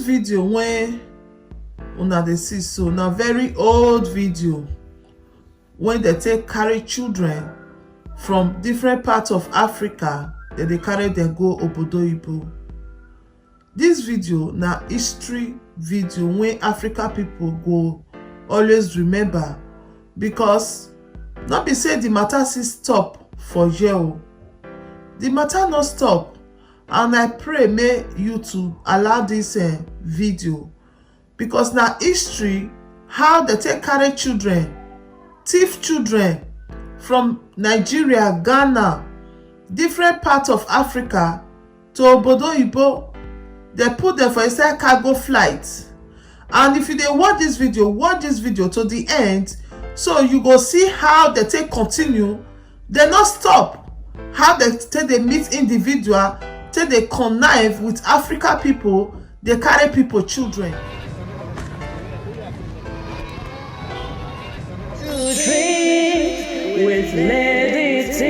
video when una dey see so na very old video when they take carry children from different parts of Africa, they carry them go obodo oyibo. This video na history video when Africa people go always remember, because not be say the matter still stop for here. The matter no stop, and I pray may you to allow this video, because na history how they take carry children, thief children from Nigeria, Ghana, different parts of Africa to obodo oyibo. They put them for inside cargo flight. And if you dey watch this video to the end, so you go see how they take continue. They not stop. How they take they meet individual, take they connive with Africa people, they carry people children. With Lady T.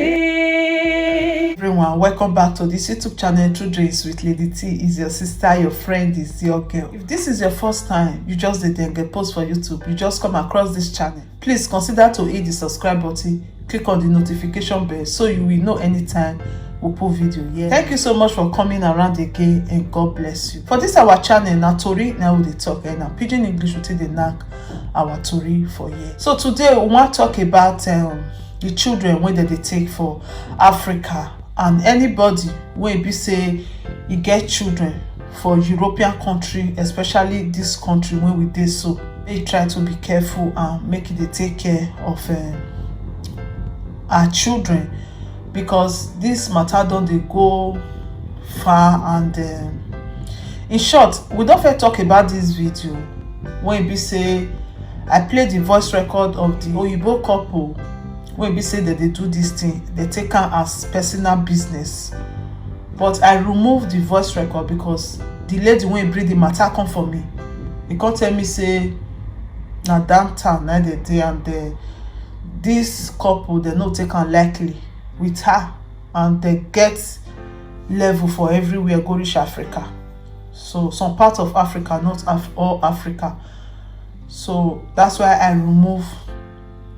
Everyone, welcome back to this YouTube channel. True Dreams with Lady T. Is your sister, your friend, is your girl. If this is your first time you just did get post for YouTube, you just come across this channel, please consider to hit the subscribe button, click on the notification bell so you will know anytime we put video here. Thank you so much for coming around again, and God bless you. For this our channel na tori now we dey talk, and now pidgin English we take dey knack our tori for here. So today we want to talk about the children wey they take for Africa, and anybody wey be say you get children for European country, especially this country where we dey, so they try to be careful and make it take care of our children, because this matter don't they go far. And in short, we don't fit talk about this video when be say I play the voice record of the Oyibo couple when be say that they do this thing, they take her as personal business. But I remove the voice record because the lady when bring the matter come for me, he can't tell me say na downtown na they dey, and this couple they not take her lightly with her, and they get level for everywhere go reach Africa. So some parts of Africa, not all Africa. So that's why I remove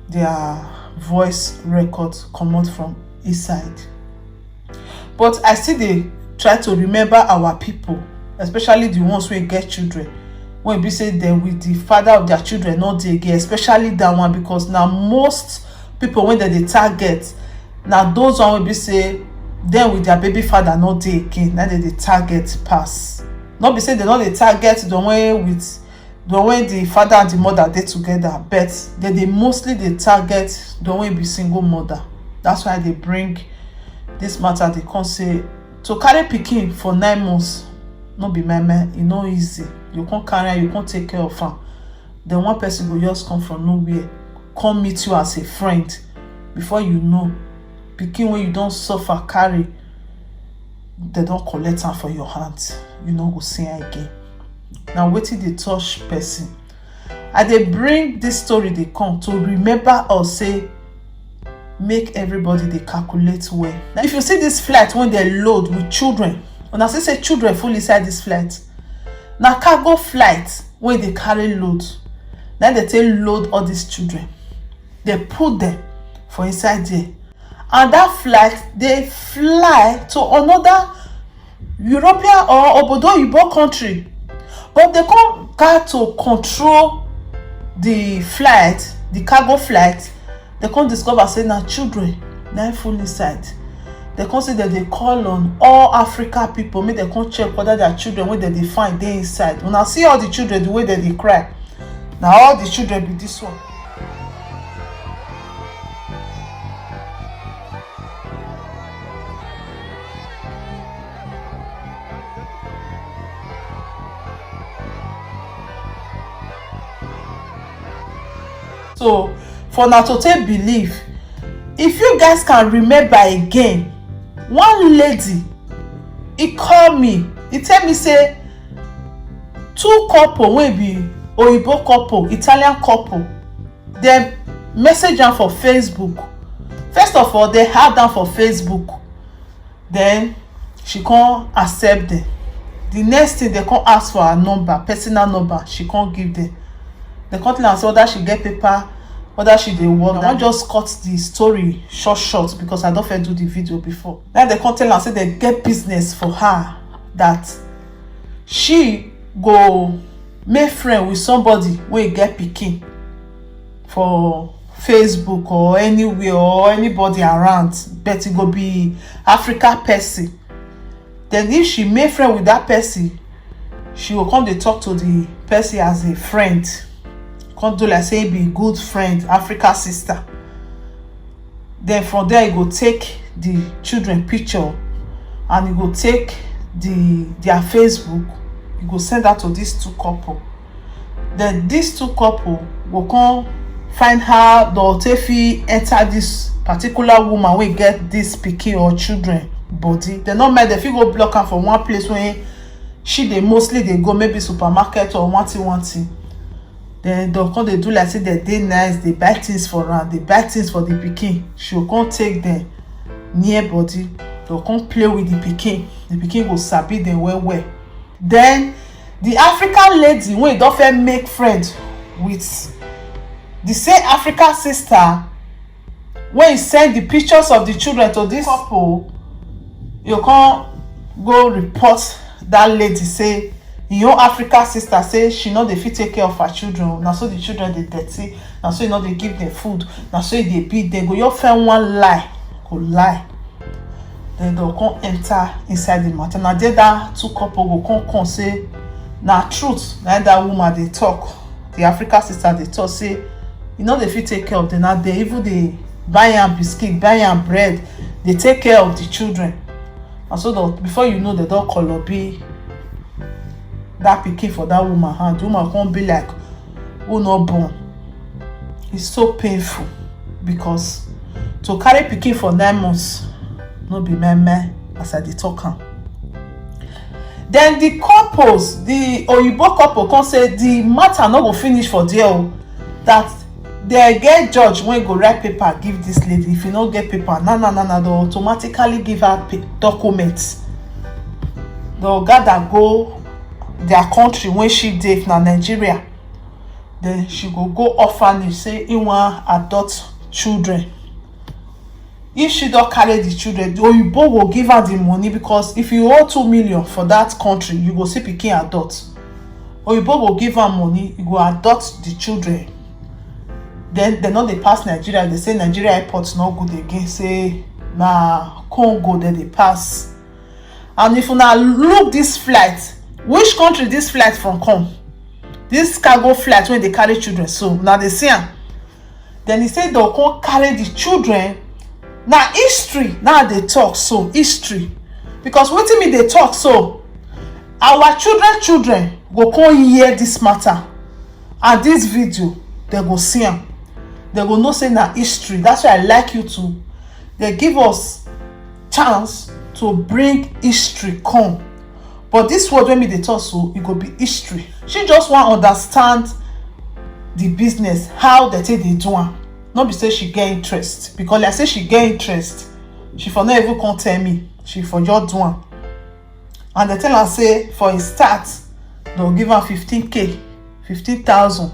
their voice record come out from inside. But I still they try to remember our people, especially the ones who get children, when we say them with the father of their children not they get, especially that one, because now most people when they target, now those one will be say them with their baby father not they again, now they target pass. Not be say they not they target the way with the way the father and the mother they together, but they mostly they target the way be single mother. That's why they bring this matter. They can't say to carry pikin for 9 months not be my man, you know, easy. You can't carry, you can't take care of her. Then one person will just come from nowhere, come meet you as a friend. Before you know, pikin when you don't suffer carry, they don't collect her for your hands. You know, go see her again. Now waiting they touch person, and they bring this story they come to remember or say make everybody they calculate well. Now if you see this flight when they load with children, when I say children full inside this flight, now cargo flight when they carry load, then they take load all these children, they put them for inside there, and that flight they fly to another European or obodo oyibo country. But they come got to control the flight, the cargo flight. They can't discover say now children now full inside. They can't say that they call on all Africa people, make they can't check whether their children where they find they inside. When I see all the children the way that they cry, now all the children be this one. So for now to take believe, if you guys can remember again, one lady he called me, he tell me say 2 couple wey be Oyibo couple, Italian couple, dem message am for Facebook. First of all, they had am for Facebook, then she can't accept them. The next thing, they can't ask for her number, personal number. She can't give them. They can't tell her whether she get paper, whether she dey work. I just cut the story short because I don't fit do the video before. Now they can't tell her say they get business for her, that she go make friend with somebody wey get pikin for Facebook or anywhere or anybody around, but it go be Africa person. Then if she make friend with that person, she will come dey talk to the person as a friend, come do like say be good friend, Africa sister. Then from there you go take the children picture and you go take their Facebook, you go send that to these two couple. Then these two couple will come find how the fit enter this particular woman wey get this pikin or children body. They not mind if you go block her from one place where she dey mostly they go, maybe supermarket or one thing. Then they'll come, they do like say they nice, they buy things for her, they buy things for the pikin. She'll come take them near body, they'll come play with the pikin will sabi them well. Then the African lady wey don fit make friend with the same African sister, when you send the pictures of the children to this couple, you can't go report that lady say your African sister say she no dey fit take care of her children. Now so the children dey dirty, now so you know they give them food, now so they beat them. Go your friend one lie, go lie. Then they'll come enter inside the matter. Now there that two couple go come say na truth. Now that woman they talk, the African sister they talk say you know they fit take care of them. Now they even they buy am biscuit, buy am bread, they take care of the children. And so that before you know, they don't call up be that pikin for that woman hand. The woman can't be like who not born. It's so painful because to carry pikin for 9 months no be meme as I dey talk am. Then the couples, the Oyibo couple come say the matter no go finish for there, that they get judge when go write paper give this lady. If you no get paper, no, they automatically give her documents. They'll gather go their country when she dey na Nigeria. Then she go orphanage, say he want adopt children. If she don't carry the children, the Oyibo will give her the money, because if you owe 2 million for that country, you go see pikin adopt. Oyibo will give her money, you go adopt the children. Then they know they pass Nigeria. They say Nigeria airport's not good again. Say na Congo then they pass. And if you now look this flight, which country this flight from come? This cargo flight when they carry children. So now they see them. Then he said they'll come carry the children. Now history, now they talk so history. Because what me they talk so, our children go come hear this matter. And this video, they go see them. They go know say na history. That's why I like you to. They give us chance to bring history come. But this word when me they talk so, it go be history. She just want understand the business, how they take they do am. Not be say she get interest, because like say she get interest, she for not even come tell me. She for just do am. And they tell her say for a start they'll give her 15,000, 15,000.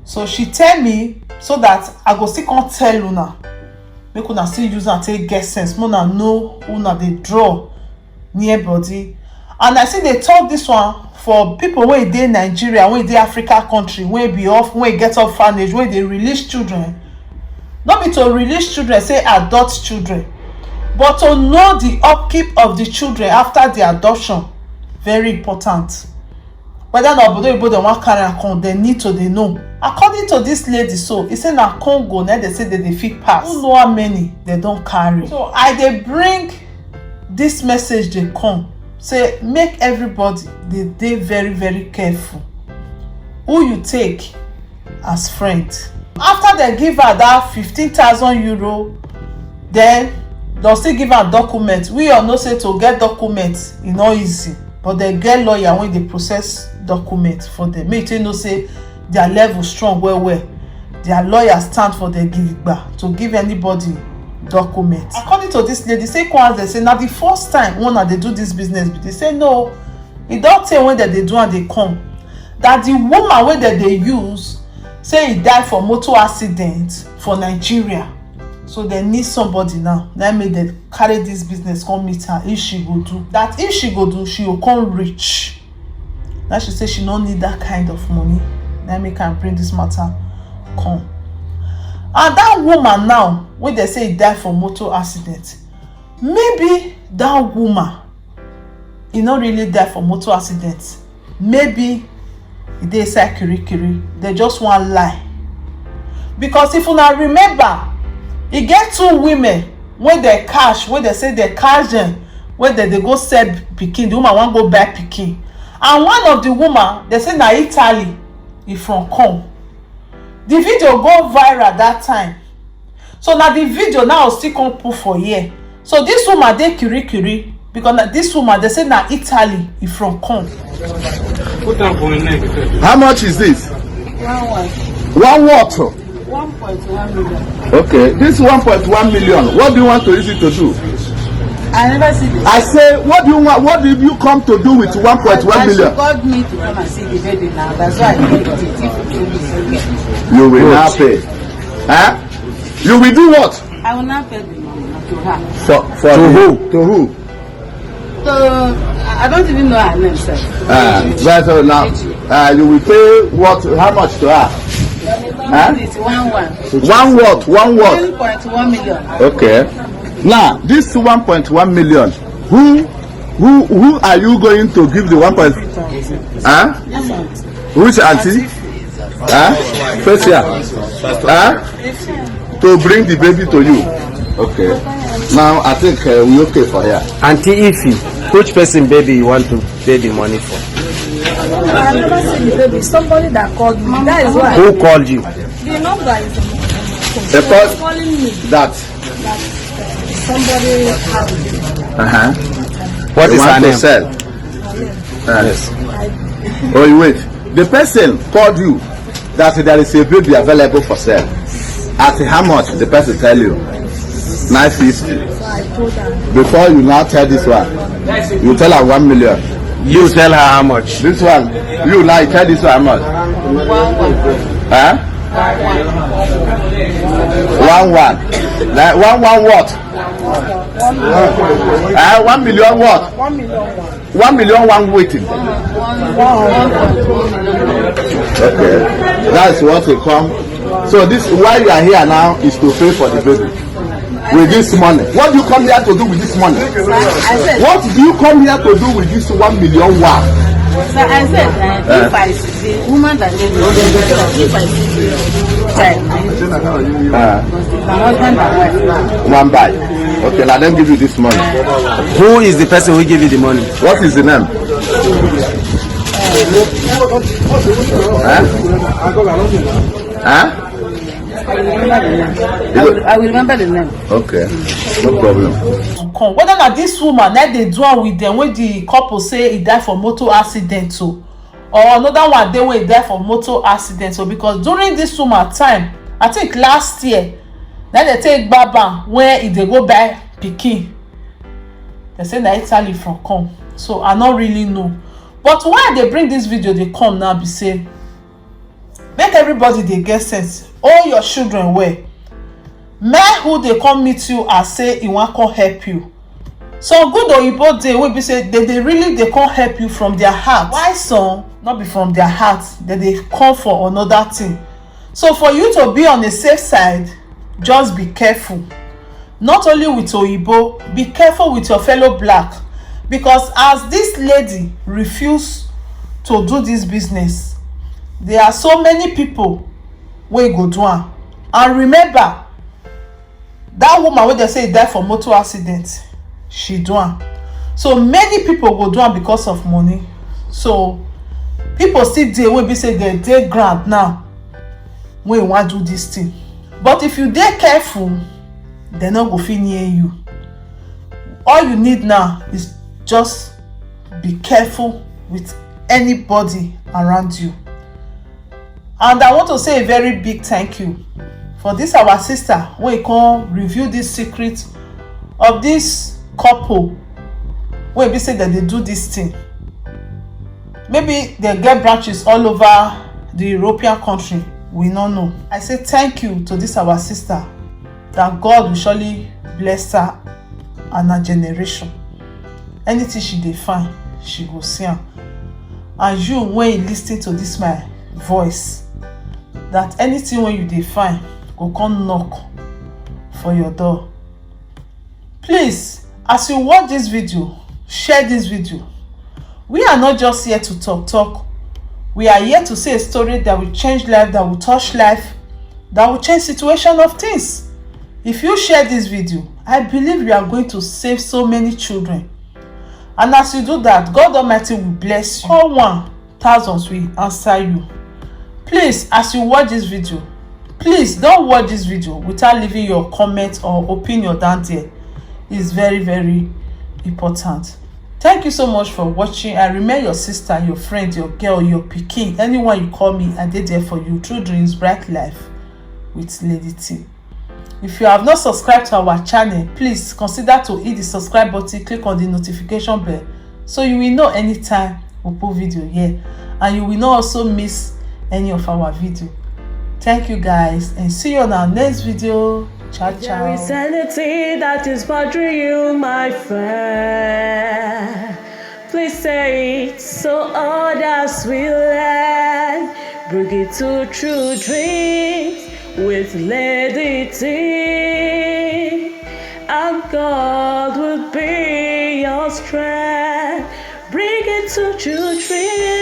So she tell me so that I go still can't tell una, make una still use and take get sense. Una know una they draw near body. And I see they talk this one for people where they Nigeria, where they Africa country, where be off, where get orphanage, where they release children. Not be to release children, say adopt children, but to know the upkeep of the children after the adoption. Very important. Whether na obodo they want carry am, they need to they know. According to this lady, so he say na Congo, now they say that they fit pass. Who know how many they don't carry. So I they bring this message they come. Say make everybody they very, very careful who you take as friend. After they give her that 15,000 euro, then they'll still give her documents. We all know say to get documents is not easy, but they get lawyer when they process documents for them. Make you know say their level strong well. Their lawyers stand for their give back to give anybody document. According to this lady, say they say now the first time when they do this business, but they say no, it don't tell when they do and they come. That the woman wey they use say he died for motor accident for Nigeria. So they need somebody now. That made them carry this business, come meet her. If she go do that, if she go do, she will come rich. Now she say she don't need that kind of money. That make her bring this matter come. And that woman now, when they say he died for motor accident, maybe that woman, he not really died for motor accident. Maybe they say kiri. They just want lie. Because if you now remember, you get two women when they cash, when they say they cash them, when they go sell pikin, the woman want go buy pikin. And one of the woman, they say na Italy, he from come. The video go viral that time. So now the video now still come put for here. So this woman they kiri because this woman they say na Italy, he from come. How much is this? 1 what? 1.1 million. Okay, this 1.1 million. What do you want to use it to do? I never see this. I say, what do you want? What did you come to do with 1.1 million? She called me to come and see the baby now. That's why I paid it. You will not pay. Huh? You will do what? I will not pay the money to her. For who? To who? So I don't even know her name, sir. Right, so now you will pay what? How much to her? Huh? It's 1 1 what? 1 what? 1.1 million. Okay. Now this 1.1 million. Who are you going to give the 1.1? Huh? Which auntie? Huh? First year. Huh? To bring the baby to you. Okay. Now I think we okay for her. Auntie Ify, which person baby you want to pay the money for? I never seen the baby. Somebody that called me. That is why. Who called you? The number is Because calling me that. somebody has What You is her want to name? sell. Yes. Oh, you wait. The person called you that there is a baby available for sale. At how much? The person tell you 950. so I told her. Before you now tell this one, you tell her 1 million. You tell her how much? This one, you now tell this one how much? 1. Huh? 1 like 1 what? 1 million what? 1 million. 1 million one waiting. Okay, that's what will come. So this why you are here now is to pay for the baby with this money. What do you come here to do with this money? I said, What do you come here to do with this 1 million one? so I said if I see the woman that gave me if I see the child, my husband and wife. One buy. Okay, let them give you this money. Who is the person who give you the money? What is the name? Huh? I will remember the name. Okay, no problem. Come whether na this woman na dey do am with them when the couple say he die for motor accident so, or another one dey wey he die for motor accident so, because during this woman time I think last year na dey take gbaba where he dey go buy pikin. They say na Italy from come, so I no really know. But why I dey bring this video dey come now be say make everybody dey get sense. All your children well. Men who dey come meet you and say he wan come help you. Some good oyibo dey wey be say they really dey come help you from their heart. Why some not be from their heart, they dey come for another thing. So for you to be on the safe side, just be careful. Not only with oyibo, be careful with your fellow black, because as this lady refuse to do this business, there are so many people wey go do am. And remember, that woman wey dey say e die for motor accident, she do am. So many people go do am because of money. So people still dey wey be say dem dey ground now wey wan do this thing. But if you dey careful, dem no go fit near you. All you need now is just be careful with anybody around you. And I want to say a very big thank you for this our sister wey come reveal this secret of this couple wey be say dem dey do this thing. Maybe they get branches all over the European country, we no know. I say thank you to this our sister, that God will surely bless her and her generation. Anything she dey find, she go see am. And you, when you lis ten to this my voice, that anything when you dey find go come knock for your door. Please, as you watch this video, share this video. We are not just here to talk. We are here to say a story that will change life, that will touch life, that will change situation of things. If you share this video, I believe you are going to save so many children. And as you do that, God Almighty will bless you. Call 1, thousands will answer you. Please, as you watch this video, please don't watch this video without leaving your comment or opinion down there. It's very, very important. Thank you so much for watching. I remain your sister, your friend, your girl, your pikin, anyone you call me. I dey there for you. True Dreams, Bright Life with Lady T. If you have not subscribed to our channel, please consider to hit the subscribe button, click on the notification bell, so you will know anytime we put video here, and you will not also miss any of our video. Thank you guys, and see you on our next video. Ciao, ciao. There is anything that is bothering you, my friend. Please say it so others will learn. Bring it to True Dreams with Lady T, and God will be your strength. Bring it to True Dreams.